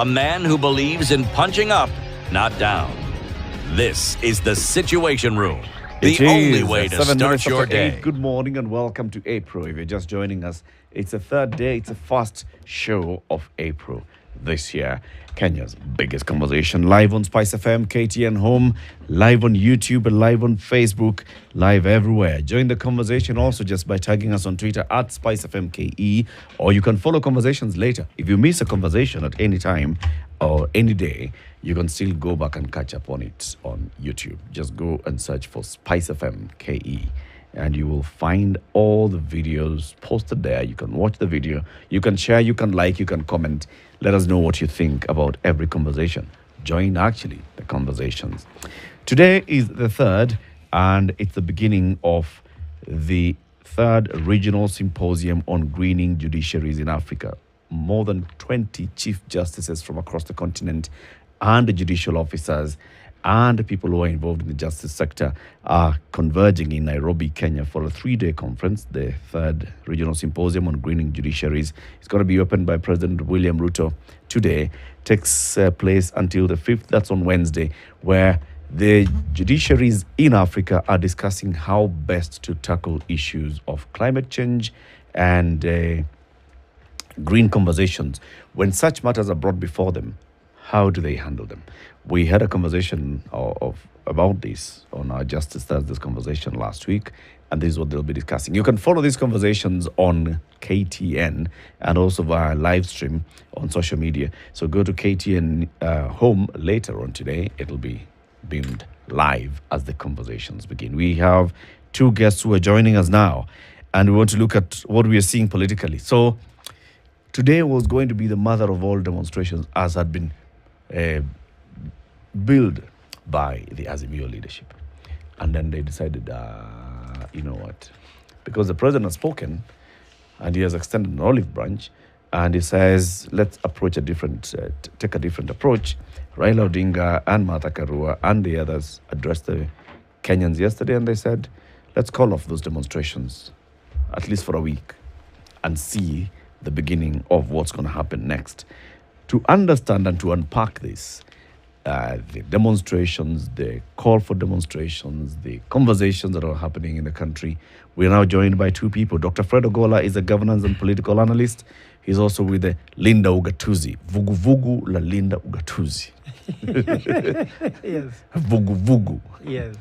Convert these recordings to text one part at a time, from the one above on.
A man who believes in punching up, not down. This is the Situation Room. The only way to start your day. Good morning and welcome to April. If you're just joining us, it's the third day, it's the first show of April this year. Kenya's biggest conversation, live on Spice FM, KTN Home, live on YouTube and live on Facebook, live everywhere. Join the conversation also just by tagging us on Twitter at Spice FM KE, or you can follow conversations later. If you miss a conversation at any time or any day, you can still go back and catch up on it on YouTube. Just go and search for Spice FM KE. And you will find all the videos posted there. You can watch the video. You can share, you can like, you can comment. Let us know what you think about every conversation. Join, actually, the conversations. Today is the third, and it's the beginning of the third regional symposium on greening judiciaries in Africa. More than 20 chief justices from across the continent and the judicial officers and the people who are involved in the justice sector are converging in Nairobi, Kenya for a 3-day conference. The third regional symposium on greening judiciaries is going to be opened by President William Ruto today. Takes place until the 5th, that's on Wednesday, where the judiciaries in Africa are discussing how best to tackle issues of climate change and green conversations. When such matters are brought before them, how do they handle them? We had a conversation about this on our Justice Thursday's conversation last week, and this is what they'll be discussing. You can follow these conversations on KTN and also via live stream on social media. So go to KTN Home later on today. It'll be beamed live as the conversations begin. We have two guests who are joining us now, and we want to look at what we are seeing politically. So today was going to be the mother of all demonstrations, as had been built by the Azimio leadership. And then they decided, you know what, because the president has spoken and he has extended an olive branch and he says, let's approach a different, take a different approach. Raila Odinga and Martha Karua and the others addressed the Kenyans yesterday and they said, let's call off those demonstrations, at least for a week, and see the beginning of what's going to happen next. To understand and to unpack this, the demonstrations, the call for demonstrations, the conversations that are happening in the country, we are now joined by two people. Dr. Fred Ogola is a governance and political analyst. He's also with the Linda Ugatuzi. Vugu Vugu la Linda Ugatuzi. Yes. Vugu Vugu. Yes.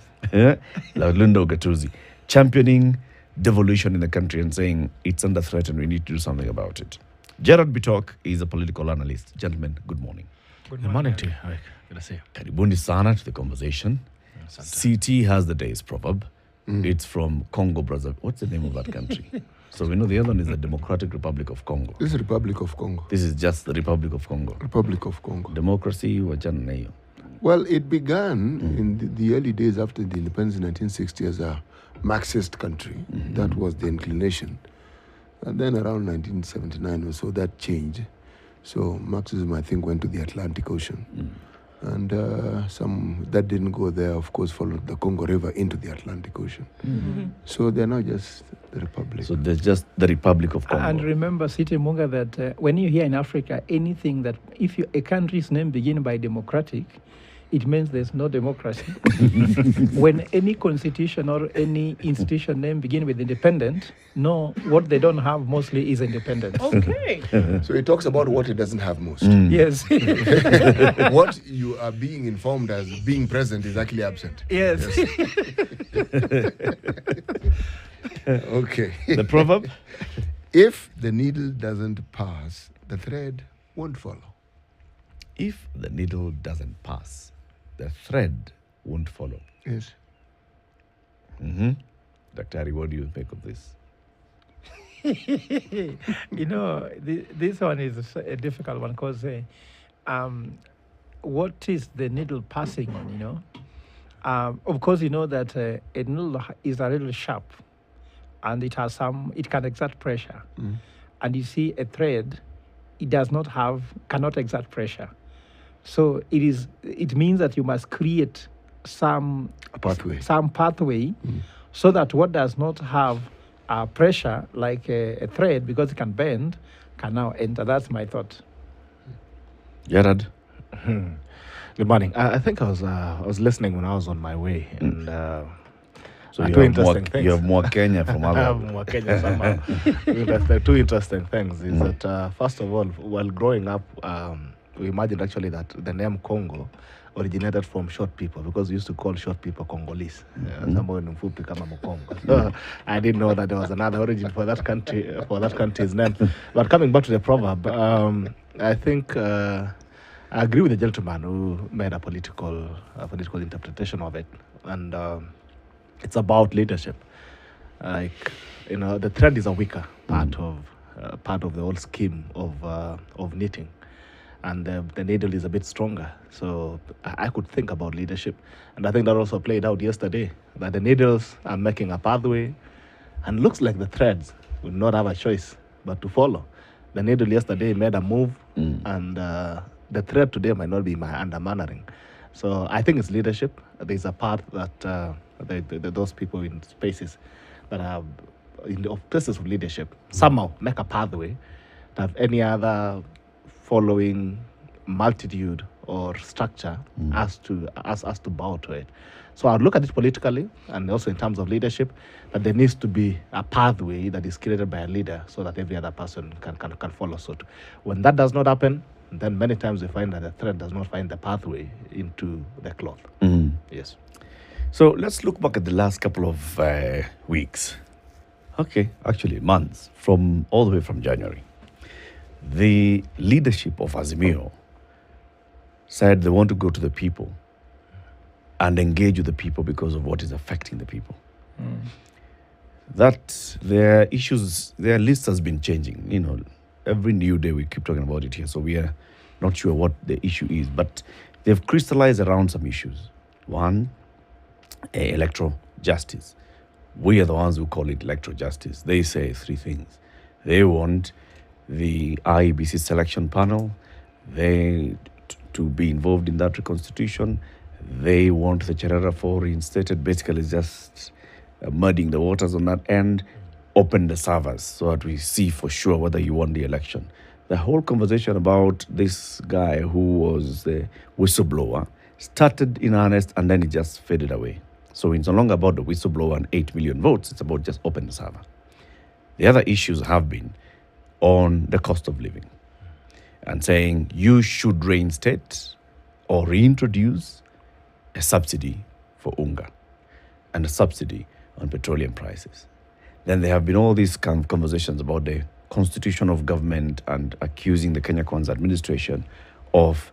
La Linda Ugatuzi. Championing devolution in the country and saying it's under threat and we need to do something about it. Gerard Bitok is a political analyst. Gentlemen, good morning. Good morning to you. Good to see you. Karibuni sana to the conversation. CT has the day's proverb. It's from Congo, Brazil. What's the name of that country? So we know the other one is the Democratic Republic of Congo. This is Republic of Congo. This is just the Republic of Congo. Republic of Congo. Democracy, wachana na hiyo. Well, it began in the early days after the independence in 1960 as a Marxist country. That was the inclination. And then around 1979 or so, that changed. So Marxism, I think, went to the Atlantic Ocean. And some that didn't go there, of course, followed the Congo River into the Atlantic Ocean. So they're now just the Republic. So there's just the Republic of Congo. And remember, City Munga, that when you hear in Africa anything that if a country's name begins by democratic, it means there's no democracy. When any constitution or any institution name begin with independent, no, what they don't have mostly is independence. Okay. So it talks about what it doesn't have most. Yes. What you are being informed as being present is actually absent. Yes. Okay. The proverb? If the needle doesn't pass, the thread won't follow. If the needle doesn't pass, the thread won't follow. Yes. Dr. What do you make of this? You know, this one is a difficult one because what is the needle passing on, you know? Of course, you know that a needle is a little sharp and it can exert pressure. And you see a thread, it cannot exert pressure. So it means that you must create some pathway so that what does not have pressure, like a thread, because it can bend, can now enter. That's my thought. Gerard? Good morning. I think I was listening when I was on my way, and So two interesting you things. have more Kenya from I other. have more Kenya somehow. The two interesting things is that first of all, while growing up, we imagined actually that the name Congo originated from short people because we used to call short people Congolese. Somebody in Mfupi kama Mkongo. So I didn't know that there was another origin for that country's name. But coming back to the proverb, I think I agree with the gentleman who made a political interpretation of it, and it's about leadership. Like, the thread is a weaker part of the whole scheme of knitting, and the needle is a bit stronger. So I could think about leadership, and I think that also played out yesterday. That the needles are making a pathway, and looks like the threads will not have a choice but to follow. The needle yesterday made a move, and the thread today might not be under mannering. So I think it's leadership. There's a part that those people in spaces that are in the places of leadership somehow make a pathway to have any other following multitude or structure as to bow to it. So I'll look at it politically and also in terms of leadership, that there needs to be a pathway that is created by a leader so that every other person can follow suit. When that does not happen, then many times we find that the thread does not find the pathway into the cloth. Yes. So let's look back at the last couple of weeks. Okay, actually months, from all the way from January. The leadership of Azimio said they want to go to the people and engage with the people because of what is affecting the people. That their issues, their list has been changing. Every new day we keep talking about it here, so we are not sure what the issue is, but they've crystallized around some issues. One, electoral justice. We are the ones who call it electoral justice. They say three things. They want the IEBC selection panel, to be involved in that reconstitution. They want the Cherera 4 reinstated, basically just muddying the waters on that end, open the servers so that we see for sure whether you won the election. The whole conversation about this guy who was the whistleblower started in earnest and then it just faded away. So it's no longer about the whistleblower and 8 million votes, it's about just open the server. The other issues have been on the cost of living and saying you should reinstate or reintroduce a subsidy for unga and a subsidy on petroleum prices. Then there have been all these kind of conversations about the constitution of government and accusing the Kenya Kwanza administration of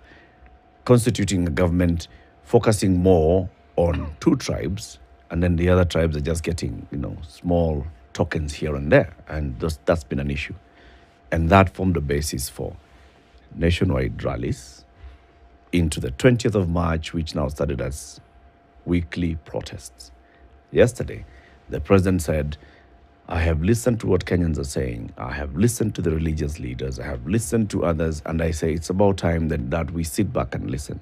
constituting a government focusing more on two tribes, and then the other tribes are just getting, small tokens here and there. And that's been an issue. And that formed the basis for nationwide rallies into the 20th of March, which now started as weekly protests. Yesterday, the president said, I have listened to what Kenyans are saying. I have listened to the religious leaders. I have listened to others. And I say it's about time that we sit back and listen.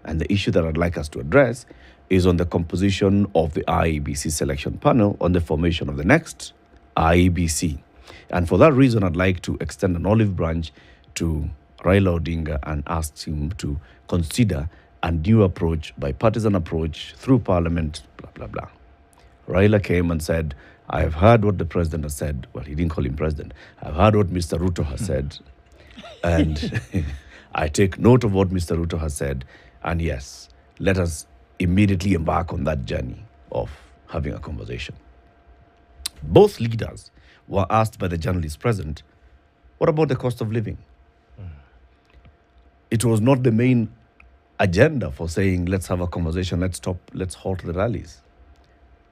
And the issue that I'd like us to address is on the composition of the IEBC selection panel on the formation of the next IEBC. And for that reason, I'd like to extend an olive branch to Raila Odinga and ask him to consider a new approach, bipartisan approach through parliament, blah, blah, blah. Raila came and said, I have heard what the president has said. Well, he didn't call him president. I've heard what Mr. Ruto has said. And I take note of what Mr. Ruto has said. And yes, let us immediately embark on that journey of having a conversation. Both leaders were asked by the journalists present, what about the cost of living? It was not the main agenda for saying, let's have a conversation, let's stop, let's halt the rallies.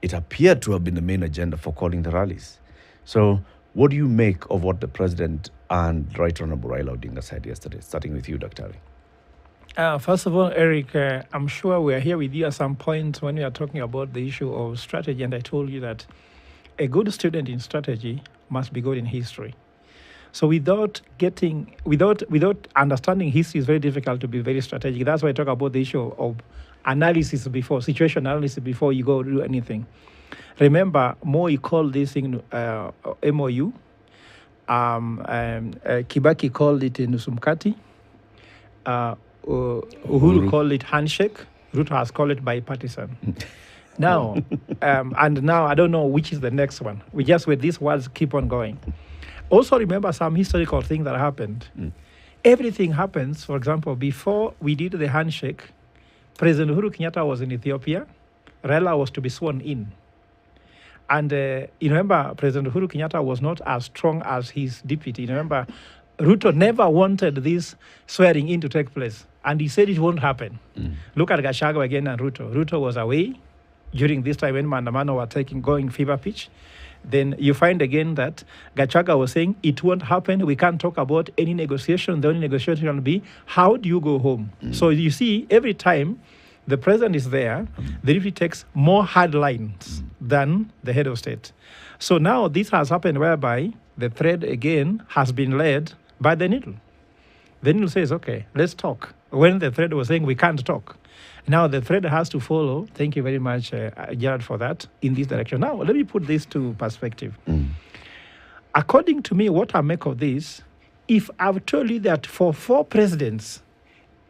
It appeared to have been the main agenda for calling the rallies. So what do you make of what the president and Right Honorable Raila Odinga said yesterday? Starting with you, Dr. First of all, Eric, I'm sure we are here with you at some point when we are talking about the issue of strategy, and I told you that a good student in strategy must be good in history. So without understanding history, it's very difficult to be very strategic. That's why I talk about the issue of analysis before, situation analysis before you go do anything. Remember, Moi called this thing MOU. Kibaki called it Nusumkati. Uhuru called it handshake. Ruto has called it bipartisan. Now, and now I don't know which is the next one. We just wait. These words keep on going. Also remember some historical thing that happened. Everything happens, for example, before we did the handshake, President Uhuru Kenyatta was in Ethiopia. Raila was to be sworn in. And you remember, President Uhuru Kenyatta was not as strong as his deputy. You remember, Ruto never wanted this swearing in to take place. And he said it won't happen. Look at Gachagua again and Ruto. Ruto was away during this time when Mandamano were going fever pitch. Then you find again that Gachagua was saying it won't happen. We can't talk about any negotiation. The only negotiation will be how do you go home? So you see, every time the president is there, the deputy takes more hard lines than the head of state. So now this has happened whereby the thread again has been led by the needle. The needle says, okay, let's talk. When the thread was saying we can't talk, now the thread has to follow. Thank you very much, Gerard, for that, in this direction. Now, let me put this to perspective. According to me, what I make of this, if I've told you that for 4 presidents,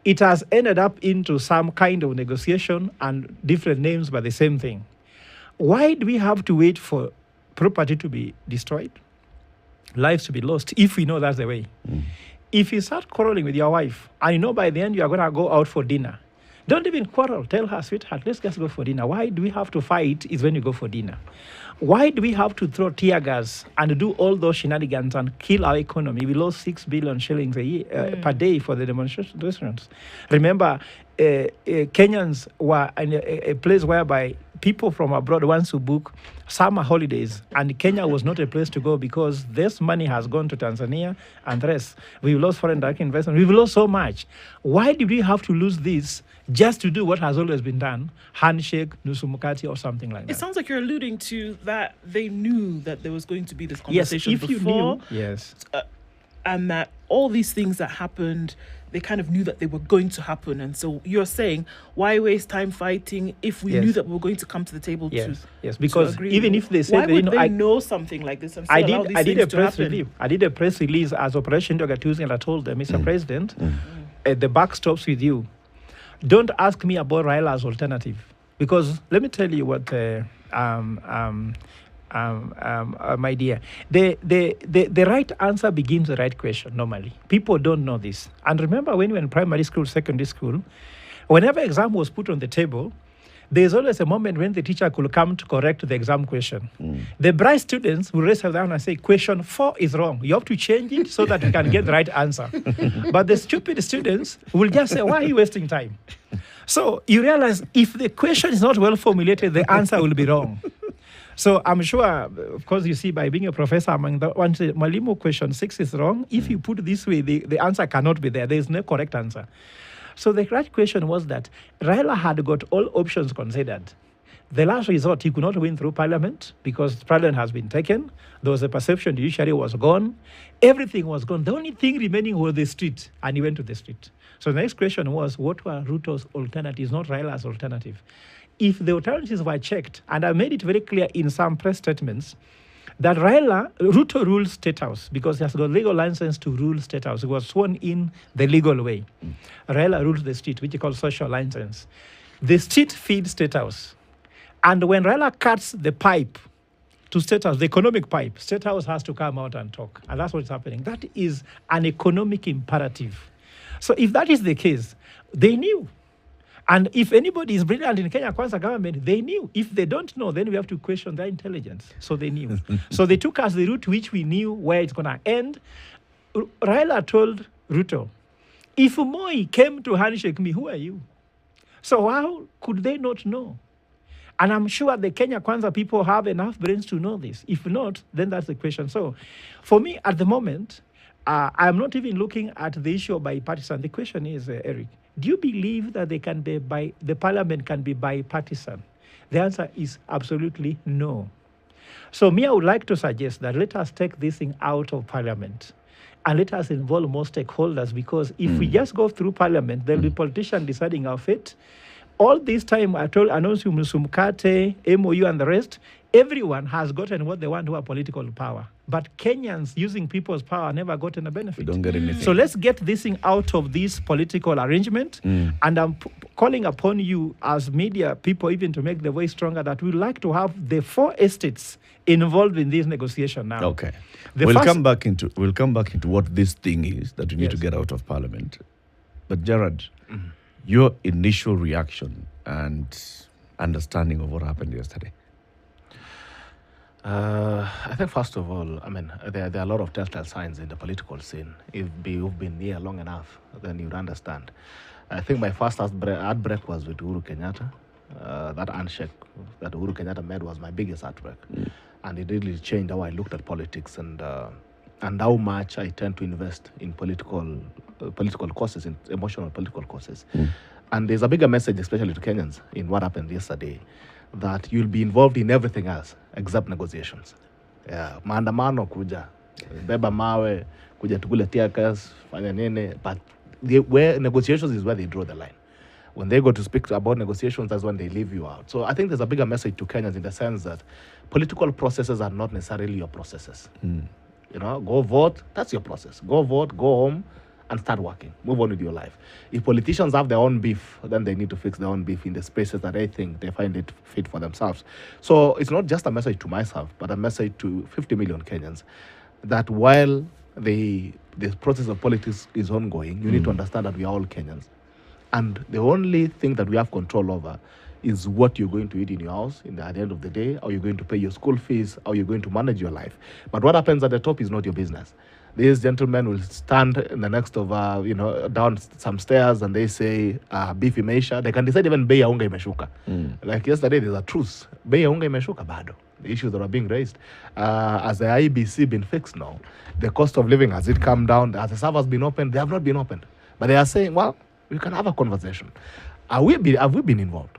it has ended up into some kind of negotiation and different names, but the same thing, why do we have to wait for property to be destroyed, lives to be lost, if we know that's the way? If you start quarreling with your wife, and you know by the end you are going to go out for dinner, don't even quarrel. Tell her, sweetheart, let's just go for dinner. Why do we have to fight is when you go for dinner? Why do we have to throw tear gas and do all those shenanigans and kill our economy? We lost 6 billion shillings a year, per day for the demonstrations. Remember, Kenyans were in a place whereby people from abroad wants to book summer holidays, and Kenya was not a place to go because this money has gone to Tanzania and the rest. We've lost foreign direct investment. We've lost so much. Why did we have to lose this just to do what has always been done? Handshake, Nusumukati, or something like that. It sounds like you're alluding to that they knew that there was going to be this conversation if before. You knew, yes. And that all these things that happened, they kind of knew that they were going to happen. And so you're saying, why waste time fighting if we knew that we were going to come to the table to Yes, because agree? even if they said why would they know something like this and still allow these things to happen? I did a press release as Operation Dogatuzi, and I told them, Mr. President, the buck stops with you. Don't ask me about Raila's alternative, because let me tell you what, my dear, the right answer begins the right question normally. People don't know this. And remember when we were in primary school, secondary school, whenever exam was put on the table, there's always a moment when the teacher could come to correct the exam question. The bright students will raise their hand and say, question 4 is wrong. You have to change it so that you can get the right answer. But the stupid students will just say, why are you wasting time? So you realize if the question is not well formulated, the answer will be wrong. So I'm sure, of course, you see, by being a professor, among the one Malimu question 6 is wrong. If you put it this way, the answer cannot be there. There is no correct answer. So the right question was that Raila had got all options considered. The last resort, he could not win through parliament because parliament has been taken. There was a perception the judiciary was gone. Everything was gone. The only thing remaining was the street, and he went to the street. So the next question was, what were Ruto's alternatives, not Raila's alternative? If the alternatives were checked, and I made it very clear in some press statements, that Ruto rules State House because he has got legal license to rule State House. He was sworn in the legal way. Raila rules the street, which is called social license. The street feeds State House. And when Raila cuts the pipe to State House, the economic pipe, State House has to come out and talk. And that's what's happening. That is an economic imperative. So if that is the case, they knew. And if anybody is brilliant in Kenya Kwanza government, they knew. If they don't know, then we have to question their intelligence. So they knew. So they took us the route which we knew where it's going to end. Raila told Ruto, if Moi came to handshake me, who are you? So how could they not know? And I'm sure the Kenya Kwanza people have enough brains to know this. If not, then that's the question. So for me, at the moment, I'm not even looking at the issue of bipartisan. The question is, Eric, do you believe that the parliament can be bipartisan? The answer is absolutely no. So me, I would like to suggest that let us take this thing out of parliament and let us involve more stakeholders, because if we just go through parliament, there will be politicians deciding our fate. All this time, I announced Musumkate, MOU, and the rest, everyone has gotten what they want to have political power. but Kenyans using people's power never gotten a benefit. We don't get anything. So let's get this thing out of this political arrangement. And I'm calling upon you as media people even to make the voice stronger that we'd like to have the 4 estates involved in this negotiation now. Okay. The We'll first- come back into what this thing is that we need to Yes. get out of Parliament. But Gerard, your initial reaction and understanding of what happened yesterday. I think first of all, I mean, there are a lot of telltale signs in the political scene. If you've been here long enough, then you'd understand. I think my first heartbreak was with Uhuru Kenyatta. That handshake that Uhuru Kenyatta made was my biggest heartbreak. And it really changed how I looked at politics and how much I tend to invest in political causes, in emotional political causes. And there's a bigger message, especially to Kenyans, in what happened yesterday, that you'll be involved in everything else except negotiations. Yeah, maandamano kuja, beba mawe, kuja tukule tear gas, fanya nini, but where negotiations is where they draw the line. When they go to speak about negotiations, that's when they leave you out. So I think there's a bigger message to Kenyans in the sense that political processes are not necessarily your processes. You know, go vote, that's your process. Go vote, go home, and start working. Move on with your life. If politicians have their own beef, then they need to fix their own beef in the spaces that they think they find it fit for themselves. So it's not just a message to myself, but a message to 50 million Kenyans that while the process of politics is ongoing, you need to understand that we are all Kenyans. And the only thing that we have control over is what you're going to eat in your house at the end of the day, how you're going to pay your school fees, how you're going to manage your life. But what happens at the top is not your business. These gentlemen will stand in the next of, down some stairs and they say, beef imeisha. They can decide even bei ya unga imeshuka. Like yesterday, there's a truce. Bei ya unga imeshuka bado. The issues that are being raised. Has the IBC been fixed now? The cost of living, has it come down? Has the servers been opened? They have not been opened. But they are saying, well, we can have a conversation. Have we been involved?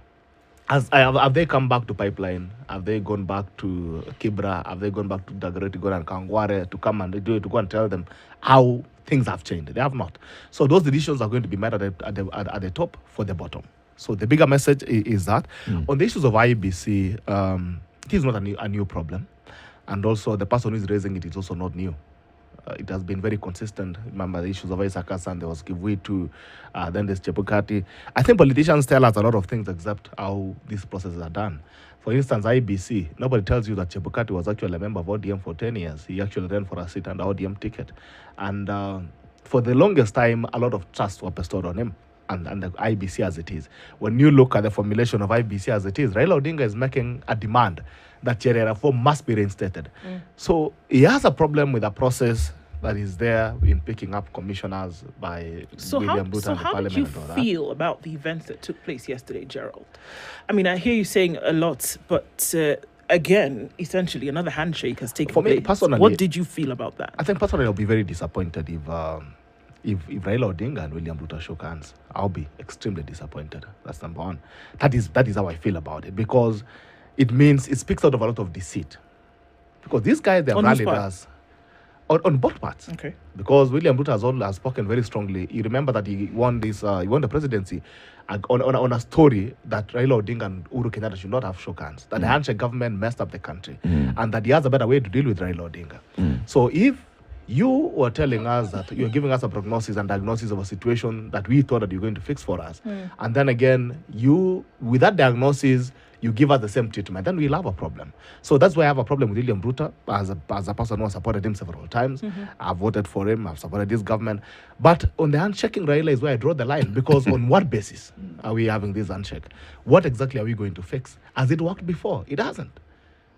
Have they come back to Pipeline? Have they gone back to Kibra? Have they gone back to Dagoretti, and Kangware to come and to go and tell them how things have changed? They have not. So those decisions are going to be made at the top for the bottom. So the bigger message is that on the issues of IBC, it is not a new problem, and also the person who is raising it is also not new. It has been very consistent. Remember the issues of Isakasan, there was Kivwitu, then there's Chebukati. I think politicians tell us a lot of things except how these processes are done. For instance, IBC, nobody tells you that Chebukati was actually a member of ODM for 10 years. He actually ran for a seat on the ODM ticket. And for the longest time, a lot of trust was bestowed on him and the IBC as it is. When you look at the formulation of IBC as it is, Raila Odinga is making a demand that Cherera reform must be reinstated. So he has a problem with the process that is there in picking up commissioners by William Ruto and the how Parliament did you and all that. feel about the events that took place yesterday, Gerald? I mean, I hear you saying a lot, but again, essentially, another handshake has taken For me, place. personally, What did you feel about that? I think personally I'll be very disappointed if Raila Odinga and William Ruto shook hands. I'll be extremely disappointed. That's number one. That is how I feel about it, because it means it speaks out of a lot of deceit. Because these guys, they have On whose rallied part? us on both parts. Okay. Because William Ruto has spoken very strongly. You remember that he won the presidency on a story that Raila Odinga and Uhuru Kenyatta should not have shook hands. That the handshake government messed up the country, and that he has a better way to deal with Raila Odinga. So if you were telling us that you're giving us a prognosis and diagnosis of a situation that we thought that you're going to fix for us, and then again, with that diagnosis, you give us the same treatment, then we'll have a problem. So that's why I have a problem with William Ruto as a person who has supported him several times. I've voted for him, I've supported this government. But on the handshaking Raila is where I draw the line, because on what basis are we having this handshake? What exactly are we going to fix? Has it worked before? It hasn't.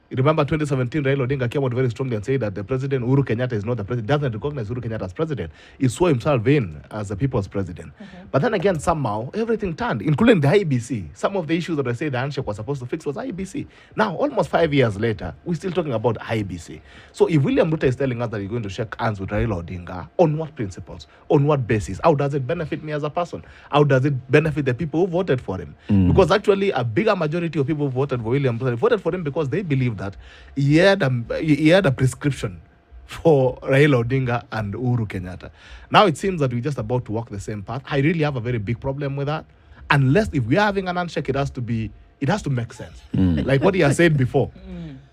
You remember 2017, Raila Odinga came out very strongly and said that the president, Uhuru Kenyatta, is not the president, doesn't recognize Uhuru Kenyatta as president. He saw himself in as the people's president. But then again, somehow, everything turned, including the IBC. Some of the issues that I say the handshake was supposed to fix was IBC. Now, almost 5 years later, we're still talking about IBC. So if William Ruto is telling us that he's going to shake hands with Raila Odinga, on what principles? On what basis? How does it benefit me as a person? How does it benefit the people who voted for him? Because actually, a bigger majority of people who voted for William Ruto voted for him because they believe that he had a prescription for Raila Odinga and Uhuru Kenyatta. Now it seems that we're just about to walk the same path. I really have a very big problem with that. Unless if we are having an handshake, it has to make sense. Like what he has said before.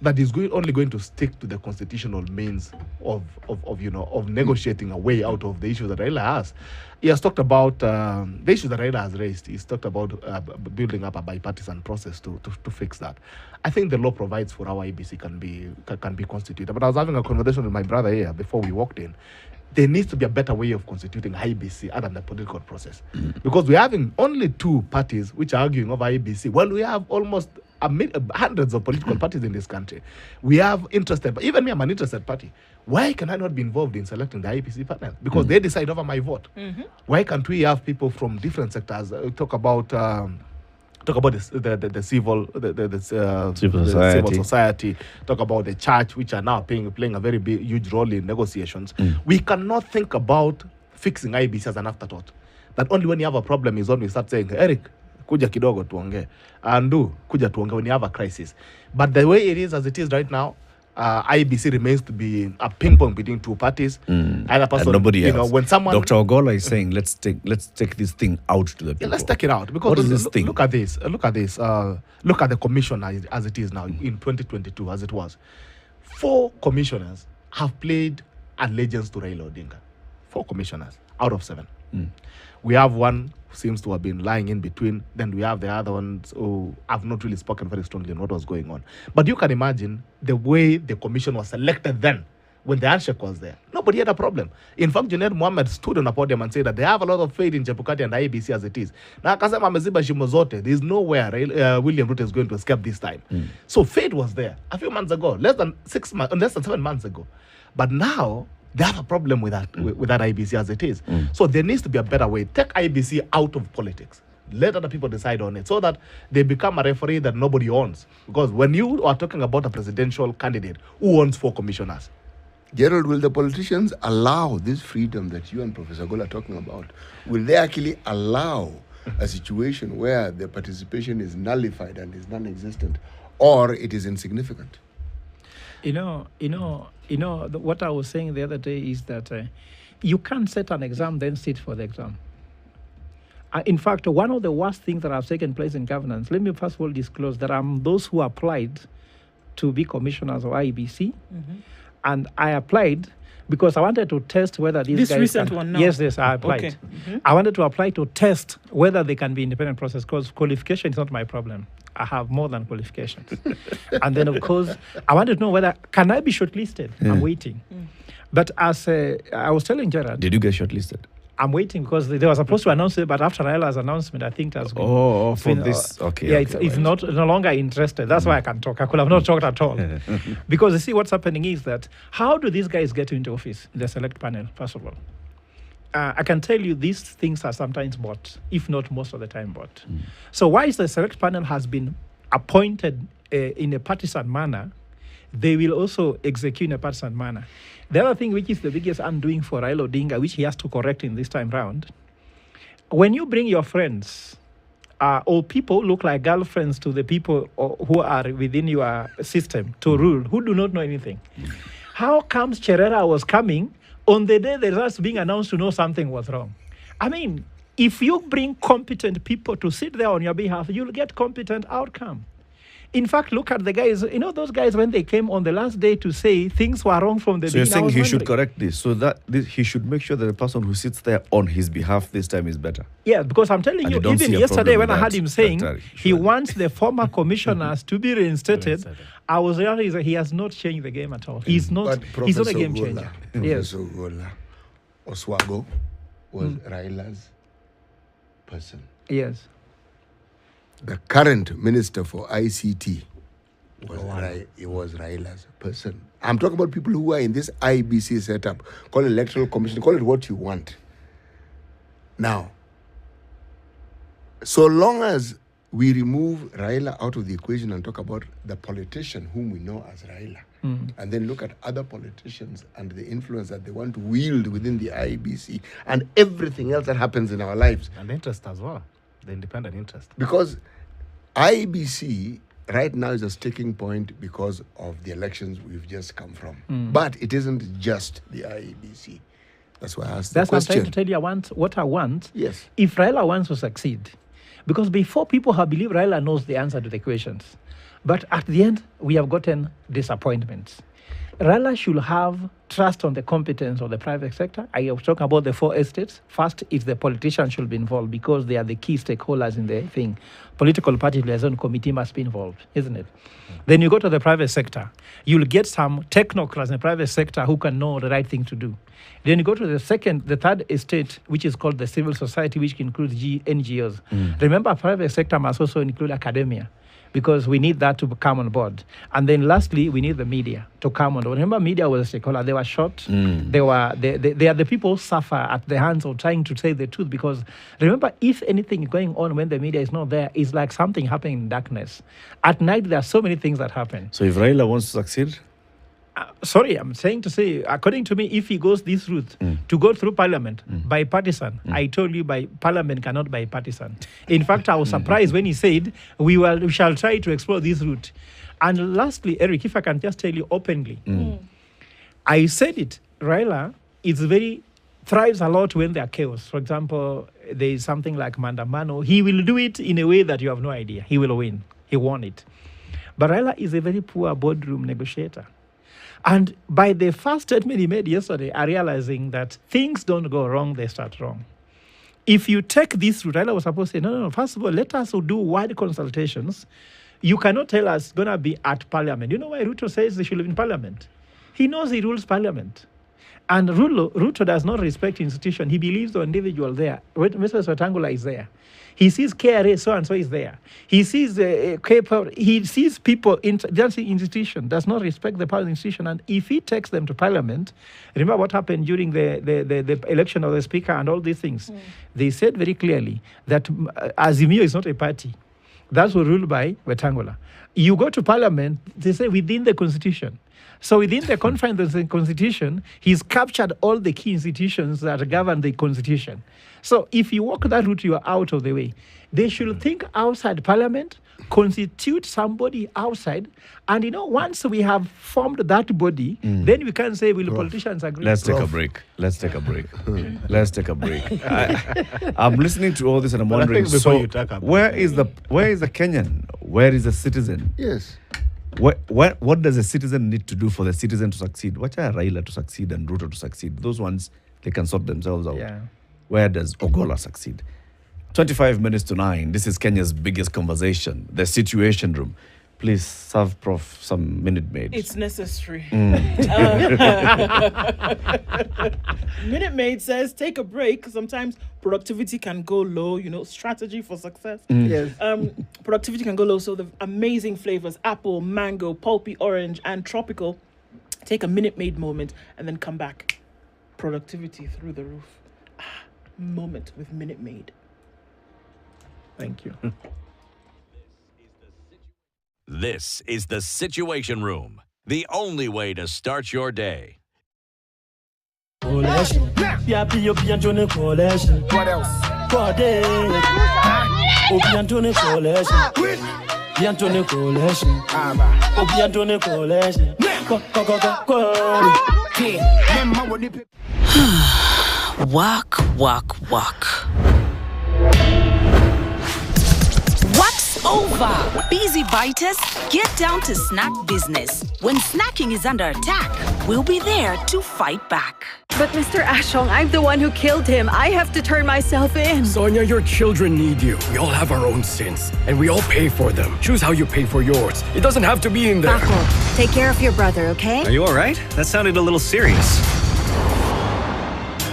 that is only going to stick to the constitutional means of negotiating a way out of the issue that Raila has. He has talked about the issue that Raila has raised. He's talked about building up a bipartisan process to fix that. I think the law provides for how IBC can be constituted. But I was having a conversation with my brother here before we walked in. There needs to be a better way of constituting IBC other than the political process. Because we're having only 2 parties which are arguing over IBC. Well, we have almost hundreds of political parties in this country. We have interested, even me, I'm an interested party. Why can I not be involved in selecting the IBC panel? Because they decide over my vote. Why can't we have people from different sectors talk about the civil society, talk about the church, which are now playing a very huge role in negotiations. We cannot think about fixing IBC as an afterthought. That only when you have a problem is when we start saying, Eric, kuja kidogo tuonge, Andu, kuja tuonge when you have a crisis. But the way it is as it is right now, IBC remains to be a ping pong between 2 parties. Either person, and nobody else. When someone, Dr. Ogola is saying, let's take this thing out to the people. Let's take it out, because what is this thing? Look at this. Look at the commission as it is now in 2022, as it was. 4 commissioners have played allegiance to Raila Odinga. 4 commissioners out of 7. We have one who seems to have been lying in between. Then we have the other ones who have not really spoken very strongly on what was going on. But you can imagine the way the commission was selected then, when the handshake was there. Nobody had a problem. In fact, Junaid Mohammed stood on a podium and said that they have a lot of faith in Chebukati and the IBC as it is. Now, akasema ameziba shimo zote, there is nowhere William Ruto is going to escape this time. So faith was there a few months ago, less than 7 months ago. But now, they have a problem with that IBC as it is. So there needs to be a better way. Take IBC out of politics. Let other people decide on it so that they become a referee that nobody owns. Because when you are talking about a presidential candidate, who owns 4 commissioners? Gerald, will the politicians allow this freedom that you and Professor Gola are talking about? Will they actually allow a situation where the participation is nullified and is non-existent, or it is insignificant? What I was saying the other day is that you can't set an exam, then sit for the exam. In fact, one of the worst things that have taken place in governance, let me first of all disclose that I'm those who applied to be commissioners of IBC, and I applied because I wanted to test whether these guys recent can, one now. Yes, I applied. Okay. I wanted to apply to test whether they can be independent process, because qualification is not my problem. I have more than qualifications. And then, of course, I wanted to know whether, can I be shortlisted? I'm waiting. But as I was telling Gerard... Did you get shortlisted? I'm waiting because they were supposed to announce it, but after Raila's announcement, I think it has been... Oh, for this. Okay. Yeah, okay, it's no longer interested. That's why I can talk. I could have not talked at all. Because you see, what's happening is that, how do these guys get into office, the select panel, first of all? I can tell you these things are sometimes bought, if not most of the time bought. So whilst the select panel has been appointed in a partisan manner, they will also execute in a partisan manner. The other thing, which is the biggest undoing for Raila Odinga, which he has to correct in this time round, when you bring your friends, or people look like girlfriends to the people who are within your system to rule, who do not know anything. How comes Cherera was coming on the day the results being announced to know something was wrong? I mean, if you bring competent people to sit there on your behalf, you'll get competent outcome. In fact, look at the guys. Those guys, when they came on the last day to say things were wrong from the beginning. So you're saying he should correct this, so that he should make sure that the person who sits there on his behalf this time is better. Yeah, because I'm telling you, even yesterday when I heard him saying he wants the former commissioners to be reinstated, I was realizing he has not changed the game at all. He's not a game changer. Professor Gola, Oswago was Raila's person. Yes. The current minister for ICT was Raila's person. I'm talking about people who are in this IBC setup, call it Electoral Commission, call it what you want. Now, so long as we remove Raila out of the equation and talk about the politician whom we know as Raila, and then look at other politicians and the influence that they want to wield within the IBC and everything else that happens in our lives. And interest as well, the independent interest. Because IBC right now is a sticking point because of the elections we've just come from. But it isn't just the IBC. That's why I asked the question. That's what I'm trying to tell you. What I want. Yes. If Raila wants to succeed, because before people have believed Raila knows the answer to the questions, But at the end, we have gotten disappointments. Raila should have trust on the competence of the private sector. I was talking about the 4 estates. First, if the politicians should be involved because they are the key stakeholders in the thing. Political party liaison committee must be involved, isn't it? Then you go to the private sector. You'll get some technocrats in the private sector who can know the right thing to do. Then you go to the third estate, which is called the civil society, which includes NGOs. Remember, private sector must also include academia, because we need that to come on board. And then lastly, we need the media to come on board. Remember, media was a stakeholder. They were shot. They are the people who suffer at the hands of trying to say the truth, because remember, if anything is going on when the media is not there, it's like something happening in darkness. At night, there are so many things that happen. So if Raila wants to succeed? I'm saying to say, according to me, if he goes this route, to go through parliament, bipartisan, I told you, parliament cannot bipartisan. In fact, I was surprised when he said, we shall try to explore this route. And lastly, Eric, if I can just tell you openly, I said it, Raila thrives a lot when there are chaos. For example, there is something like Mandamano. He will do it in a way that you have no idea. He will win. He won it. But Raila is a very poor boardroom negotiator. And by the first statement he made yesterday, I'm realizing that things don't go wrong, they start wrong. If you take this route, Raila was supposed to say, no, first of all, let us do wide consultations. You cannot tell us it's going to be at parliament. You know why Ruto says they should live in parliament? He knows he rules parliament. And Ruto does not respect institution. He believes the individual there. Mr. Wetangula is there. He sees KRA, so-and-so is there. He sees he sees people in the institution, does not respect the power of the institution. And if he takes them to parliament, remember what happened during the election of the speaker and all these things. They said very clearly that Azimio is not a party. That's ruled by Wetangula. You go to parliament, they say within the constitution. So within the confines of the constitution, he's captured all the key institutions that govern the constitution. So if you walk that route, you are out of the way. They should think outside parliament, constitute somebody outside, and once we have formed that body, then we can say, will politicians agree? Let's take a break. I'm listening to all this and I'm wondering, where is the Kenyan? Where is the citizen? Yes. What does a citizen need to do for the citizen to succeed? What are Raila to succeed and Ruto to succeed? Those ones, they can sort themselves out. Yeah. Where does Ogolla succeed? 25 minutes to 9. This is Kenya's biggest conversation, the Situation Room. Please serve Prof some Minute Maid. It's necessary. Minute Maid says, take a break. Sometimes productivity can go low, strategy for success. Yes. Productivity can go low. So the amazing flavors, apple, mango, pulpy orange, and tropical. Take a Minute Maid moment and then come back. Productivity through the roof. Moment with Minute Maid. Thank you. This is the Situation Room, the only way to start your day. What else? Walk. Wax over. Busy biters, get down to snack business. When snacking is under attack, we'll be there to fight back. But Mr. Ashong, I'm the one who killed him. I have to turn myself in. Sonia, your children need you. We all have our own sins, and we all pay for them. Choose how you pay for yours. It doesn't have to be in there. Ako, take care of your brother, okay? Are you all right? That sounded a little serious.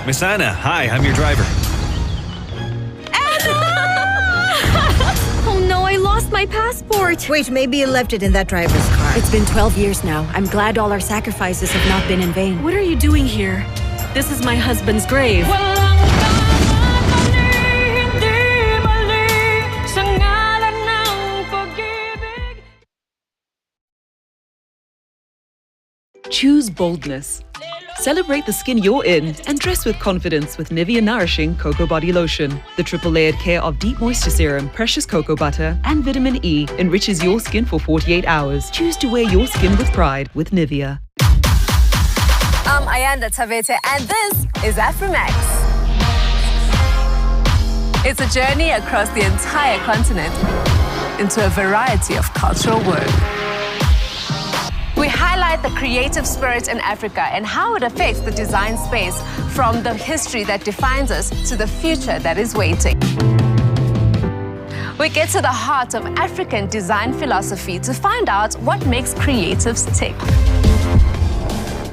Miss Anna, hi, I'm your driver. Oh no, I lost my passport. Wait, maybe you left it in that driver's car. It's been 12 years now. I'm glad all our sacrifices have not been in vain. What are you doing here? This is my husband's grave. Choose boldness. Celebrate the skin you're in and dress with confidence with Nivea Nourishing Cocoa Body Lotion. The triple-layered care of deep moisture serum, precious cocoa butter, and vitamin E enriches your skin for 48 hours. Choose to wear your skin with pride with Nivea. I'm Ayanda Tavete, and this is Afromax. It's a journey across the entire continent. into a variety of cultural work. We highlight the creative spirit in Africa and how it affects the design space, from the history that defines us to the future that is waiting. We get to the heart of African design philosophy to find out what makes creatives tick.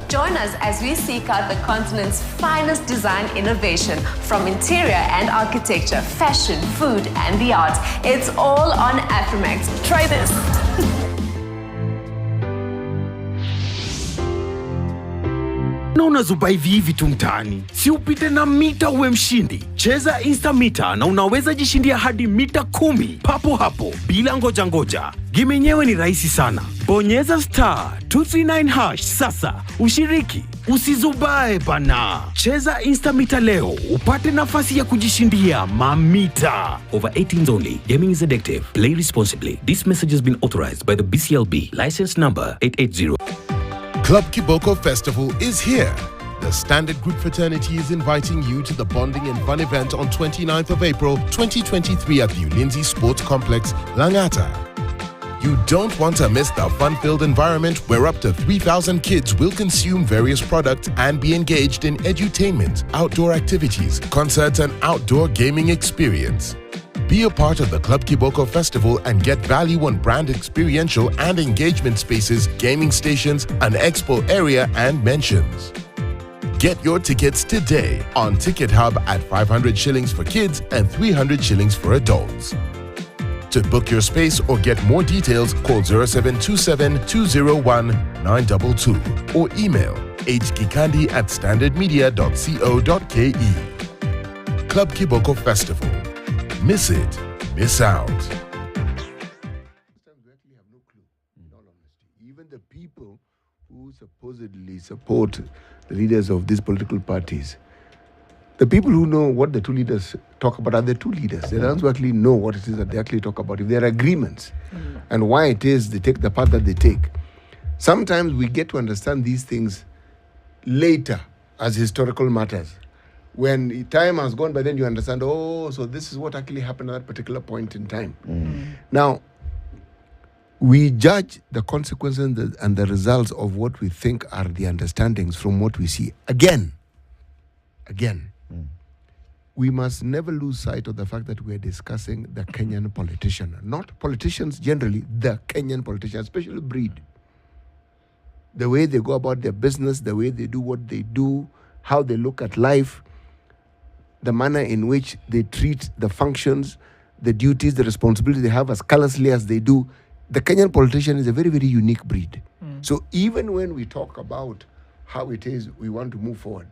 Join us as we seek out the continent's finest design innovation, from interior and architecture, fashion, food, and the arts. It's all on Afrimax. Try this. Na unazubai vivi tu mtaani, si upite na mita uwe mshindi. Cheza Instamita na unaweza jishindia hadi mita 10 papo hapo bila ngoja ngoja. Game yenyewe ni rahisi sana. Bonyeza *239# sasa ushiriki. Usizubae bana. Cheza Instamita leo upate nafasi ya kujishindia mamita. Over 18s only. Gaming is addictive. Play responsibly. This message has been authorized by the BCLB. License number 880. Club Kiboko Festival is here. The Standard Group Fraternity is inviting you to the Bonding and Fun event on 29th of April 2023 at the Ulinzi Sports Complex, Langata. You don't want to miss the fun-filled environment where up to 3,000 kids will consume various products and be engaged in edutainment, outdoor activities, concerts, and outdoor gaming experience. Be a part of the Club Kiboko Festival and get value on brand experiential and engagement spaces, gaming stations, an expo area, and mentions. Get your tickets today on Ticket Hub at 500 shillings for kids and 300 shillings for adults. To book your space or get more details, call 0727 201 922 or email hkikandi@standardmedia.co.ke. Club Kiboko Festival. Miss it, miss out. Even the people who supposedly support the leaders of these political parties, the people who know what the two leaders talk about are the two leaders. They don't actually know what it is that they actually talk about, if there are agreements, and why it is they take the path that they take. Sometimes we get to understand these things later as historical matters. When time has gone by, then you understand, oh, so this is what actually happened at that particular point in time. Now, we judge the consequences and the results of what we think are the understandings from what we see. Again, we must never lose sight of the fact that we're discussing the Kenyan politician, not politicians generally, the Kenyan politician, especially breed. The way they go about their business, the way they do what they do, how they look at life, the manner in which they treat the functions, the duties, the responsibilities they have as callously as they do. The Kenyan politician is a very, very unique breed. So even when we talk about how it is we want to move forward,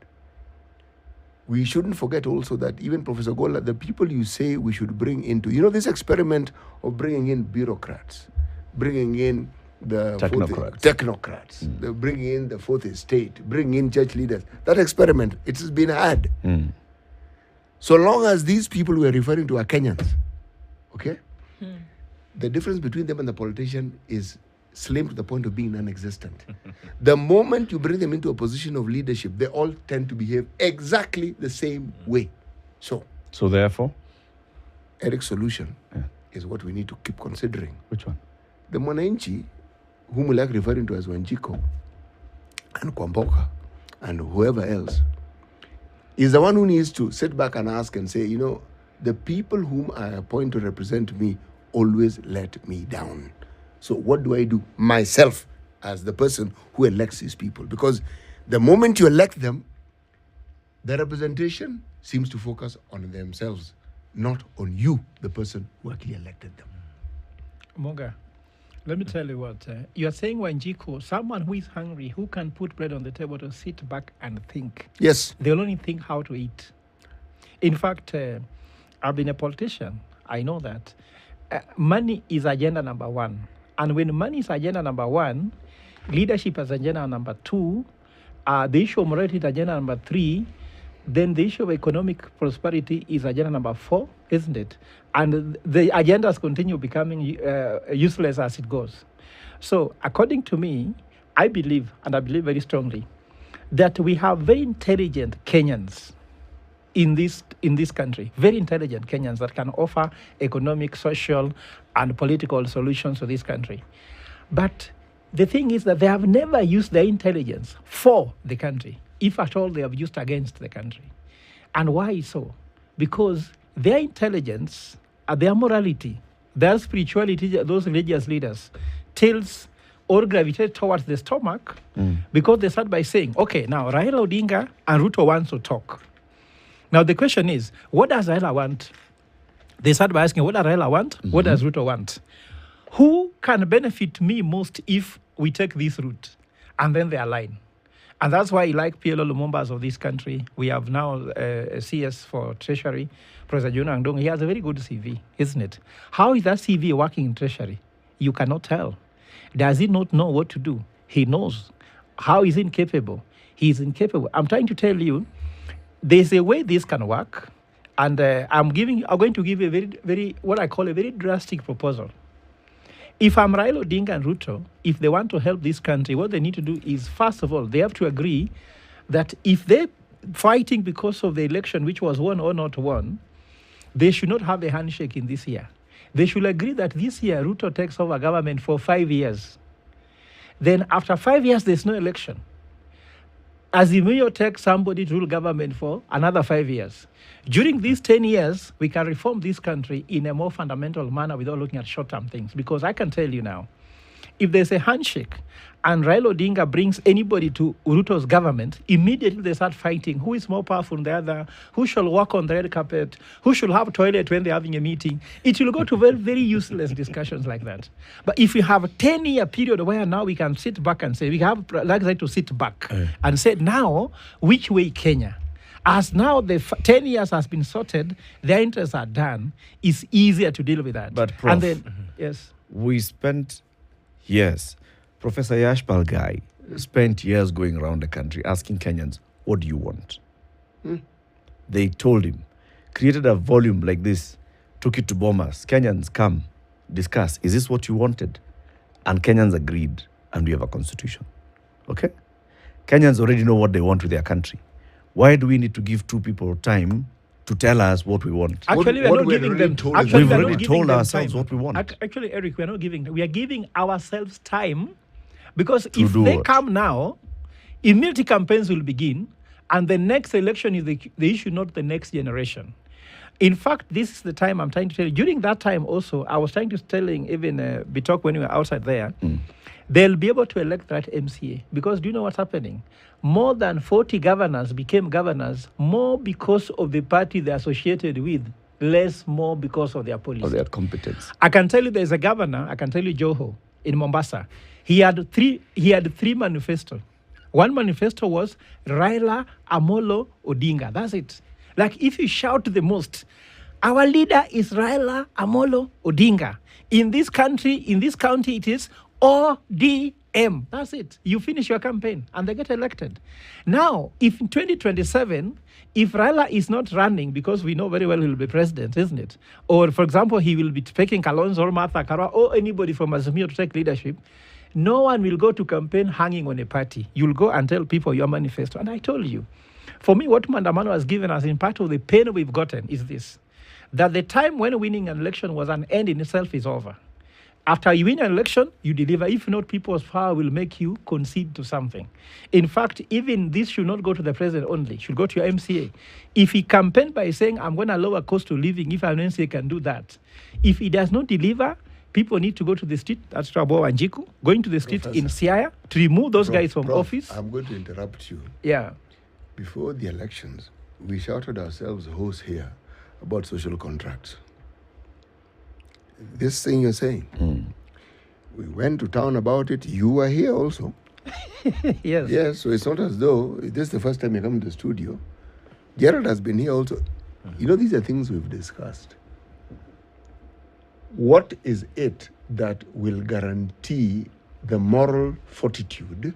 we shouldn't forget also that even Professor Gola, the people you say we should bring into, this experiment of bringing in bureaucrats, bringing in the technocrats, bringing in the fourth estate, bringing in church leaders, that experiment, it has been had. So long as these people we're referring to are Kenyans, okay? The difference between them and the politician is slim to the point of being non-existent. The moment you bring them into a position of leadership, they all tend to behave exactly the same way. So therefore? Eric's solution is what we need to keep considering. Which one? The Mwananchi, whom we like referring to as Wanjiko, and Kwamboka, and whoever else, is the one who needs to sit back and ask and say, the people whom I appoint to represent me always let me down. So what do I do myself as the person who elects these people? Because the moment you elect them, the representation seems to focus on themselves, not on you, the person who actually elected them. Moga, let me tell you what. You are saying Wanjiko, someone who is hungry, who can put bread on the table to sit back and think. Yes. They'll only think how to eat. In fact, I've been a politician. I know that. Money is agenda number one. And when money is agenda number one, leadership is agenda number two, the issue of morality is agenda number three, then the issue of economic prosperity is agenda number 4, isn't it? And the agendas continue becoming useless as it goes. So according to me, I believe, and I believe very strongly, that we have very intelligent Kenyans in this country, very intelligent Kenyans that can offer economic, social, and political solutions to this country. But the thing is that they have never used their intelligence for the country, if at all they have used against the country. And why so? Because their intelligence, their morality, their spirituality, those religious leaders, tilts or gravitate towards the stomach, because they start by saying, okay, now Raila Odinga and Ruto wants to talk. Now the question is, what does Raila want? They start by asking, what does Raila want? What does Ruto want? Who can benefit me most if we take this route? And then they align. And that's why, like PLO Lumumbas of this country, we have now a CS for Treasury, Professor Juna Angdong. He has a very good CV, isn't it? How is that CV working in Treasury? You cannot tell. Does he not know what to do? He knows. How is he incapable? He is incapable. I'm trying to tell you, there's a way this can work, and I'm going to give a very what I call a very drastic proposal. If I'm Raila Odinga and Ruto, if they want to help this country, what they need to do is, first of all, they have to agree that if they're fighting because of the election, which was won or not won, they should not have a handshake in this year. They should agree that this year Ruto takes over government for 5 years. Then after 5 years, there's no election. Azimio takes somebody to rule government for another 5 years. During these 10 years, we can reform this country in a more fundamental manner without looking at short-term things. Because I can tell you now, if there's a handshake and Raila Odinga brings anybody to Ruto's government, immediately they start fighting. Who is more powerful than the other? Who shall walk on the red carpet? Who should have toilet when they're having a meeting? It will go to very, very useless discussions like that. But if we have a 10-year period where now we can sit back and say, we have like to sit back and say, now, which way Kenya? As now the 10 years has been sorted, their interests are done, it's easier to deal with that. But Prof, and then, yes, we spent years. Professor Yashpal Guy spent years going around the country asking Kenyans, what do you want? They told him, created a volume like this, took it to Bomas. Kenyans, come, discuss. Is this what you wanted? And Kenyans agreed, and we have a constitution. Okay? Kenyans already know what they want with their country. Why do we need to give two people time to tell us what we want? Actually, we're not giving them time. We've already told ourselves what we want. Actually, Eric, we're not giving them. We are giving ourselves time, because if they come now, immediately campaigns will begin, and the next election is the issue, not the next generation. In fact, this is the time I'm trying to tell you. During that time also, I was trying to telling even Bitok when we were outside there, they'll be able to elect that MCA. Because do you know what's happening? More than 40 governors became governors, more because of the party they're associated with, less more because of their policy. Of their competence. I can tell you there's a governor, I can tell you Joho, in Mombasa. He had three manifestos. One manifesto was Raila Amolo Odinga. That's it. Like if you shout the most, our leader is Raila Amolo Odinga. In this country, in this county, it is ODM. That's it. You finish your campaign and they get elected. Now, if in 2027, if Raila is not running, because we know very well he will be president, isn't it? Or, for example, he will be taking Kalonzo or Martha Karua or anybody from Azimio to take leadership, no one will go to campaign hanging on a party. You'll go and tell people your manifesto. And I told you, for me, what Mandamano has given us in part of the pain we've gotten is this, that the time when winning an election was an end in itself is over. After you win an election, you deliver. If not, people's power will make you concede to something. In fact, even this should not go to the president only. It should go to your MCA. If he campaigned by saying, I'm going to lower cost of living, if an MCA can do that. If he does not deliver, people need to go to the street, that's Trabo and Jiku, going to the street in Siaya to remove those guys from office. I'm going to interrupt you. Yeah. Before the elections, we shouted ourselves hoarse here about social contracts. This thing you're saying, we went to town about it. You were here also. Yes. Yes, so it's not as though this is the first time you come to the studio. Gerald has been here also. You know, these are things we've discussed. What is it that will guarantee the moral fortitude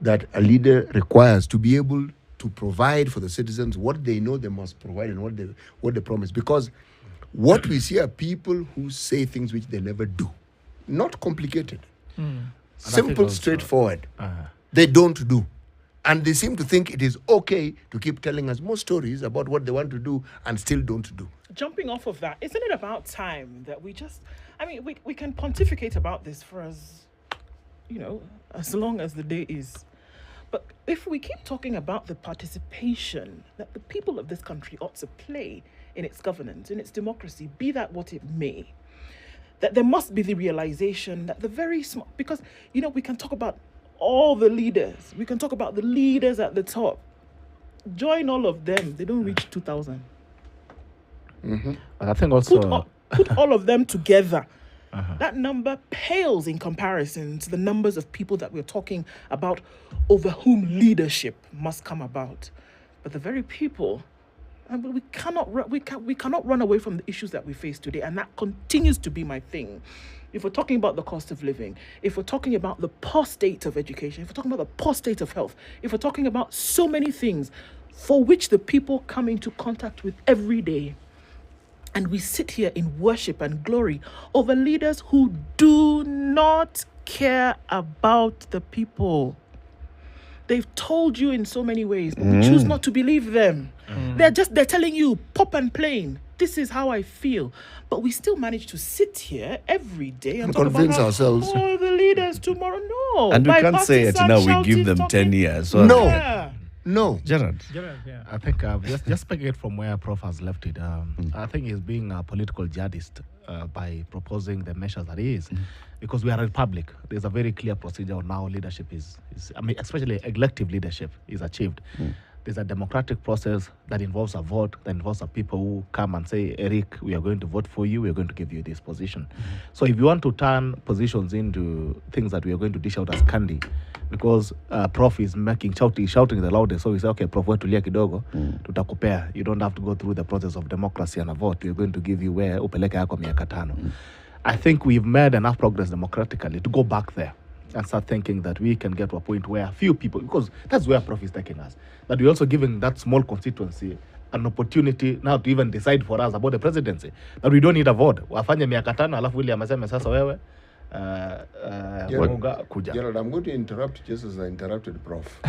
that a leader requires to be able to provide for the citizens what they know they must provide and what they promise? Because what we see are people who say things which they never do. Not complicated. Simple, straightforward. They don't do. And they seem to think it is okay to keep telling us more stories about what they want to do and still don't do. Jumping off of that, isn't it about time that we just, we can pontificate about this for as long as the day is. But if we keep talking about the participation that the people of this country ought to play in its governance, in its democracy, be that what it may, that there must be the realization that the very small, because, we can talk about all the leaders. We can talk about the leaders at the top. Join all of them. They don't reach 2,000. Mm-hmm. I think also... Put all of them together. That number pales in comparison to the numbers of people that we're talking about over whom leadership must come about. But the very people, we cannot run away from the issues that we face today, and that continues to be my thing. If we're talking about the cost of living, if we're talking about the poor state of education, if we're talking about the poor state of health, if we're talking about so many things for which the people come into contact with every day, and we sit here in worship and glory over leaders who do not care about the people. They've told you in so many ways, but we choose not to believe them. They're telling you, pop and plain, this is how I feel. But we still manage to sit here every day and talk convince about ourselves. Oh, the leaders tomorrow. No. And we can't say it now, we give them 10 years. So no. Yeah. No. Gerard, yeah. I think just picking it from where Prof has left it, I think he's being a political jihadist by proposing the measures that he is. Because we are a republic. There's a very clear procedure on how leadership is especially elective leadership is achieved. There's a democratic process that involves a vote, that involves a people who come and say, Eric, we are going to vote for you, we are going to give you this position. So if you want to turn positions into things that we are going to dish out as candy, because Prof is shouting the loudest, so we say, okay, Prof, wetulia kidogo, tutakupea. You don't have to go through the process of democracy and a vote. We're going to give you where upeleke yako miaka 5. I think we've made enough progress democratically to go back there and start thinking that we can get to a point where a few people, because that's where Prof is taking us, that we're also giving that small constituency an opportunity now to even decide for us about the presidency, that we don't need a vote. Wafanye miaka 5 alafu William aseme sasa wewe Gerald, I'm going to interrupt just as I interrupted Prof.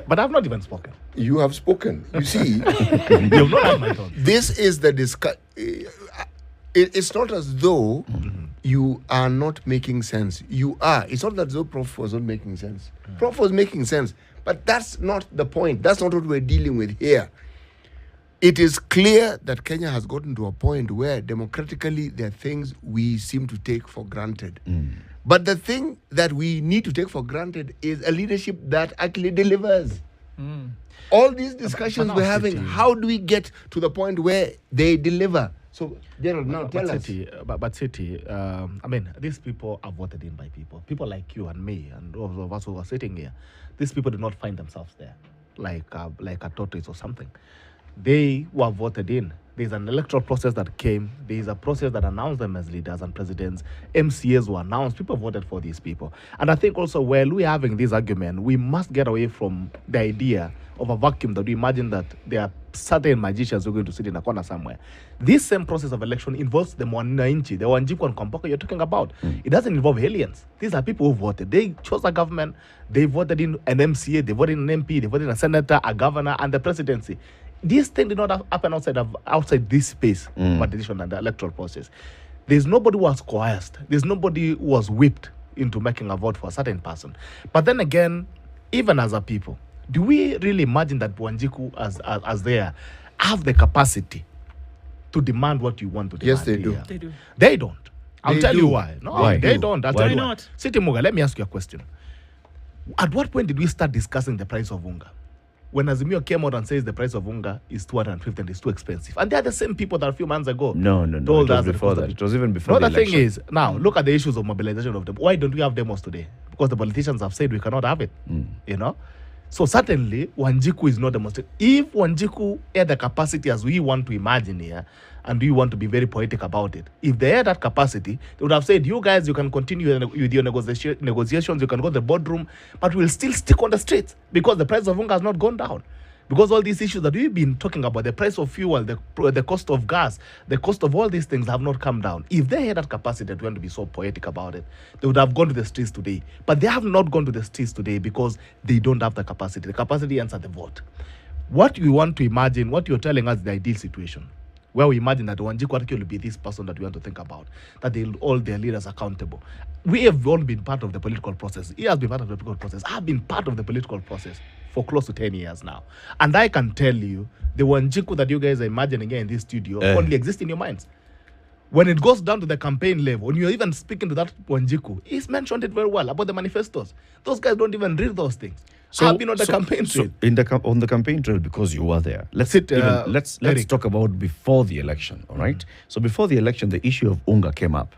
But I've not even spoken. You have spoken. You see, You've not had my thoughts. This is the discussion. It's not as though you are not making sense. You are. It's not as though Prof was not making sense. Prof was making sense. But that's not the point. That's not what we're dealing with here. It is clear that Kenya has gotten to a point where democratically there are things we seem to take for granted. But the thing that we need to take for granted is a leadership that actually delivers. All these discussions we're having, how do we get to the point where they deliver? So, Gerald, now tell us. City, these people are voted in by people. People like you and me and all of us who are sitting here. These people do not find themselves there, like a tortoise or something. They were voted in. There's an electoral process that came. There's a process that announced them as leaders and presidents. MCAs were announced. People voted for these people. And I think also while we're having this argument, we must get away from the idea of a vacuum that we imagine that there are certain magicians who are going to sit in a corner somewhere. This same process of election involves the Mwananchi, the Wanjiku and Kompoka you're talking about. It doesn't involve aliens. These are people who voted. They chose a government. They voted in an MCA. They voted in an MP. They voted in a senator, a governor, and the presidency. This thing did not happen outside this space of decision and the electoral process. There's nobody who was coerced. There's nobody who was whipped into making a vote for a certain person. But then again, even as a people, do we really imagine that Wanjiku as they are have the capacity to demand what you want to demand? Yes, they do. They do. They don't. I'll tell you why. No, Why? they don't. I'll tell you not? Siti Muga, let me ask you a question. At what point did we start discussing the price of unga? When Azimio came out and says the price of unga is 250 and it's too expensive. And they're the same people that a few months ago No. It was before that. It was even before the thing election. is, now, look at the issues of mobilization of them. Why don't we have demos today? Because the politicians have said we cannot have it. You know? So certainly, Wanjiku is not demonstrated. If Wanjiku had the capacity as we want to imagine here, and we want to be very poetic about it, if they had that capacity, they would have said, you guys, you can continue with your negotiations, you can go to the boardroom, but we'll still stick on the streets because the price of unga has not gone down. Because all these issues that we've been talking about, the price of fuel, the cost of gas, the cost of all these things have not come down. If they had that capacity to want to be so poetic about it, they would have gone to the streets today. But they have not gone to the streets today because they don't have the capacity. The capacity ends at the vote. What we want to imagine, what you're telling us, the ideal situation, where we imagine that Wanjiku actually will be this person that we want to think about, that they hold their leaders accountable. We have all been part of the political process. He has been part of the political process. I've been part of the political process for close to 10 years now. And I can tell you, the Wanjiku that you guys are imagining here in this studio only exists in your minds. When it goes down to the campaign level, when you're even speaking to that Wanjiku, he's mentioned it very well about the manifestos. Those guys don't even read those things. So, I've been on the campaign trail. On the campaign trail, because you were there, let's talk about before the election, all right? So before the election, the issue of Unga came up.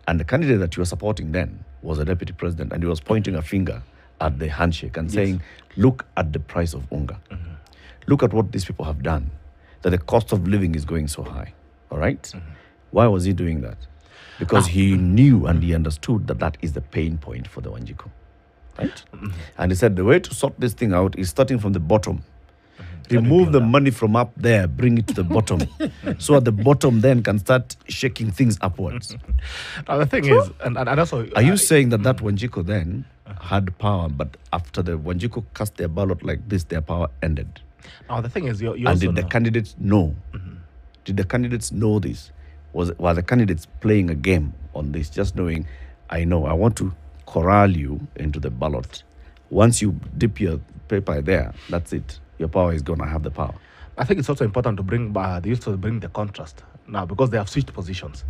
And the candidate that you were supporting then was a deputy president, and he was pointing a finger at the handshake and saying, look at the price of Unga. Look at what these people have done, that the cost of living is going so high, all right? Why was he doing that? Because he knew and he understood that that is the pain point for the Wanjiku, right? And he said the way to sort this thing out is starting from the bottom. Remove the money from up there, bring it to the bottom. So at the bottom then can start shaking things upwards. Now the thing is, and also... Are you saying that that Wanjiku then had power, but after the Wanjiku cast their ballot like this, their power ended? Now the thing is, you and also did the candidates know? Did the candidates know this? Were the candidates playing a game on this, just knowing, I know, I want to corral you into the ballot. Once you dip your paper there, that's it. Your power is going to have the power. I think it's also important to bring the contrast now, because they have switched positions.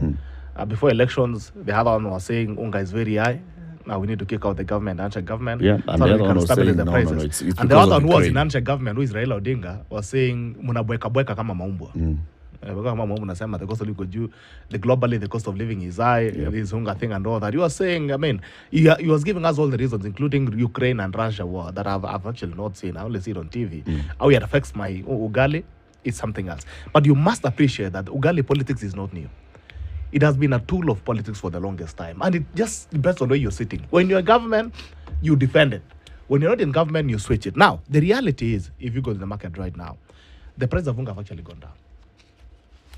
Before elections, the other one was saying Unga is very high. Now we need to kick out the government, Handshake government. Yeah, and the other one was saying, the prices. It's and the other one was in Handshake government, who is Raila Odinga, was saying munabweka kama maumbwa. The cost of living, globally the cost of living is high, this hunger thing and all that. You are saying, I mean, he was giving us all the reasons, including Ukraine and Russia war, that I've actually not seen. I only see it on TV. How it affects my Ugali is something else. But you must appreciate that Ugali politics is not new. It has been a tool of politics for the longest time. And it just depends on where you're sitting. When you're in government, you defend it. When you're not in government, you switch it. Now, the reality is, if you go to the market right now, the price of Unga have actually gone down.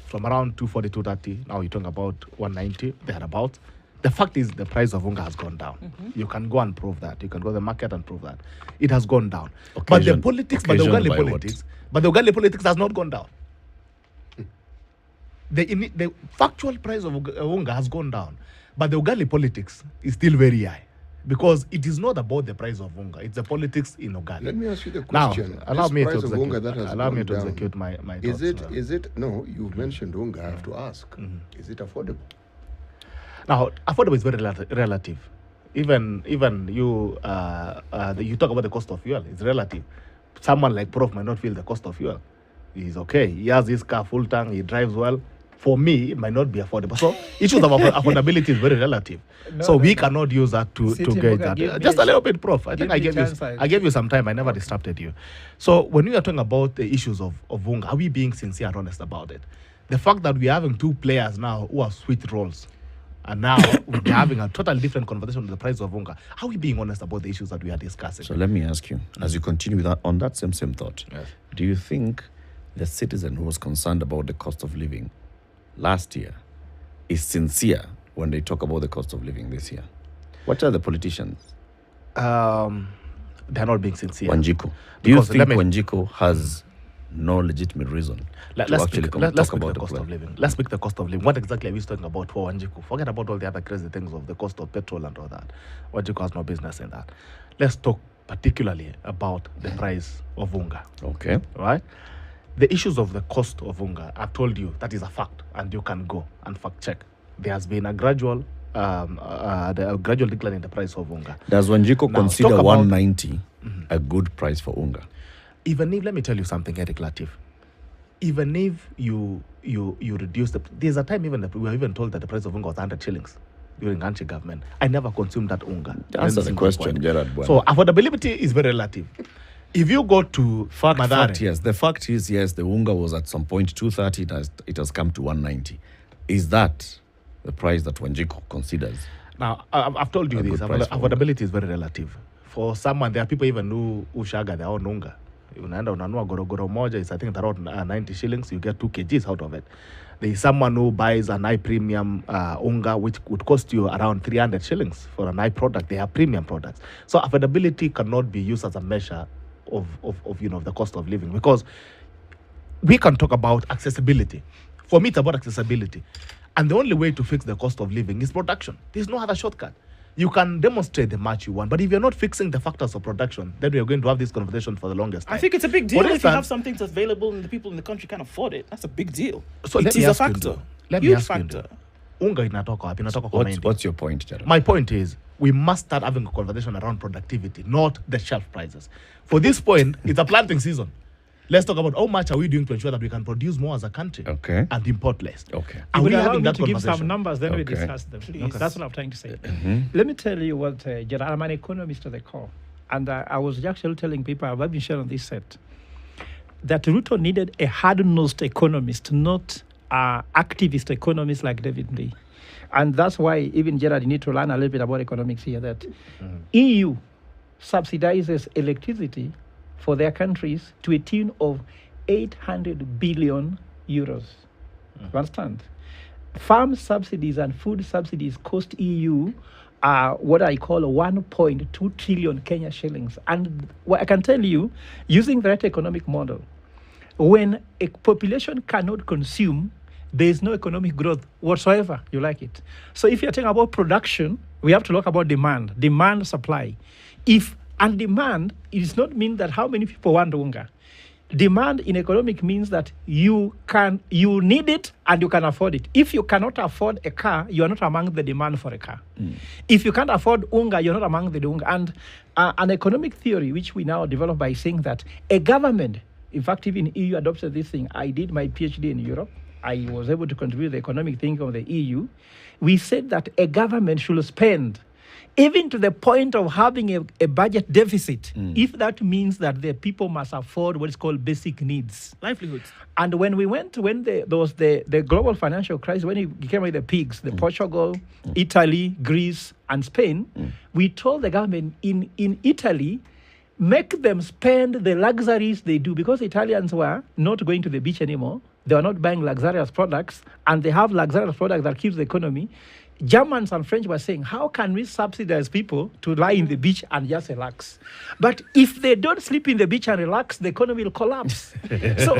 From around 240, 230, now you're talking about 190, thereabouts. The fact is the price of Unga has gone down. You can go and prove that. You can go to the market and prove that. It has gone down. But the Ugali politics has not gone down. The factual price of Unga has gone down. But the Ugali politics is still very high. Because it is not about the price of Unga, it's the politics in Ugali. Let me ask you the question. Now, allow me to execute my thoughts. Is it, no, you've mentioned Unga, I have to ask, is it affordable? Now, affordable is very relative. Even you talk about the cost of fuel, it's relative. Someone like Prof might not feel the cost of fuel. He's okay. He has his car full tank, he drives well. For me, it might not be affordable. So issues of affordability is very relative. We cannot use that to gauge that. Just a little bit, Prof. I think I gave you some time. I never disrupted you. So when we are talking about the issues of Unga, are we being sincere and honest about it? The fact that we're having two players now who have switched roles, and now we're having a totally different conversation on the price of Unga, how are we being honest about the issues that we are discussing? So let me ask you, as you continue with that, on that same thought, do you think the citizen who was concerned about the cost of living last year is sincere when they talk about the cost of living this year? What are the politicians? They're not being sincere. Wanjiku. Do you think Wanjiku has no legitimate reason to actually talk about the cost of living? Let's speak the cost of living. What exactly are we talking about for Wanjiku? Forget about all the other crazy things of the cost of petrol and all that. Wanjiku has no business in that. Let's talk particularly about the price of Unga. Okay. Right? The issues of the cost of Unga, I've told you, that is a fact, and you can go and fact check. There has been a gradual decline in the price of Unga. Does Wanjiku consider 190 a good price for Unga? Even if, let me tell you something, Eric Latif. Even if you reduce there's a time even we were even told that the price of Unga was 100 shillings during Handshake government. I never consumed that Unga. Answer the question, Gerard. So affordability is very relative. If you go to Madare, yes. The fact is, yes, the Unga was at some point 230. It has come to 190. Is that the price that Wanjiku considers? Now, I've told you this. Affordability is very relative. For someone, there are people even who shaga their own Unga. unaenda unanua gorogoro moja, is I think around 90 shillings, you get 2 kgs out of it. There is someone who buys an high premium unga, which would cost you around 300 shillings for an high product. They have premium products. So affordability cannot be used as a measure of the cost of living, because we can talk about accessibility. For me, it's about accessibility. And the only way to fix the cost of living is production. There's no other shortcut. You can demonstrate the much you want, but if you're not fixing the factors of production, then we are going to have this conversation for the longest time. I think it's a big deal if you have something that's available and the people in the country can't afford it. That's a big deal. So it is a factor. Huge factor. Unga inatoka wapi? Inatoka kwa mahindi. What's your point, Gerald? My point is, we must start having a conversation around productivity, not the shelf prices. For this point, it's a planting season. Let's talk about how much are we doing to ensure that we can produce more as a country and import less. Okay. And we having that to give some numbers, then we discuss them. Okay. That's what I'm trying to say. Let me tell you what, Gerard, I'm an economist to the core. And I was actually telling people, I've been sharing on this set, that Ruto needed a hard-nosed economist, not activist economist like David Lee. And that's why even Gerard, you need to learn a little bit about economics here, that EU subsidizes electricity for their countries to a tune of 800 billion euros. You understand? Farm subsidies and food subsidies cost EU what I call 1.2 trillion Kenya shillings. And what I can tell you, using that economic model, when a population cannot consume, there is no economic growth whatsoever. You like it. So if you're talking about production, we have to talk about demand, supply. And demand, it does not mean that how many people want unga. Demand in economic means that you need it and you can afford it. If you cannot afford a car, you are not among the demand for a car. If you can't afford unga, you're not among the unga. And an economic theory, which we now develop by saying that a government, in fact, even EU adopted this thing. I did my PhD in Europe. I was able to contribute the economic thinking of the EU. We said that a government should spend even to the point of having a budget deficit, if that means that the people must afford what is called basic needs. Livelihoods. And when there was the global financial crisis, when it came with the pigs, Portugal, Italy, Greece, and Spain, we told the government in Italy, make them spend the luxuries they do, because Italians were not going to the beach anymore. They are not buying luxurious products, and they have luxurious products that keeps the economy. Germans and French were saying, how can we subsidize people to lie in the beach and just relax? But if they don't sleep in the beach and relax, the economy will collapse. So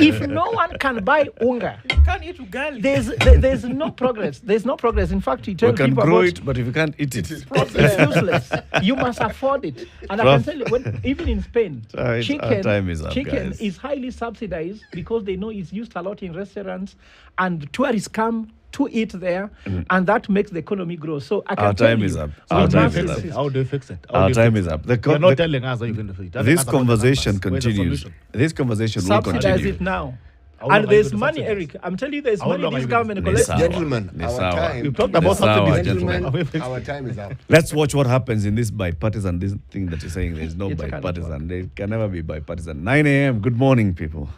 if no one can buy unga, you can't eat ugali. There's no progress. There's no progress. In fact, you tell people about grow it, but if you can't eat it, it's useless. You must afford it. And I can tell you, even in Spain, chicken is highly subsidized because they know it's used a lot in restaurants, and tourists come to eat there, and that makes the economy grow. So I can Our time is up. Our time is up. How do you fix it? Our time is up. You're not telling us how you're going to fix it. This conversation continues. This conversation will continue. Subsidize it now. And there's money, Eric. I'm telling you, there's money this government collects. Gentlemen, our time. We've talked about something. Gentlemen, our time is up. Let's watch what happens in this bipartisan, this thing that you're saying. There's no bipartisan. There can never be bipartisan. 9 a.m. Good morning, people.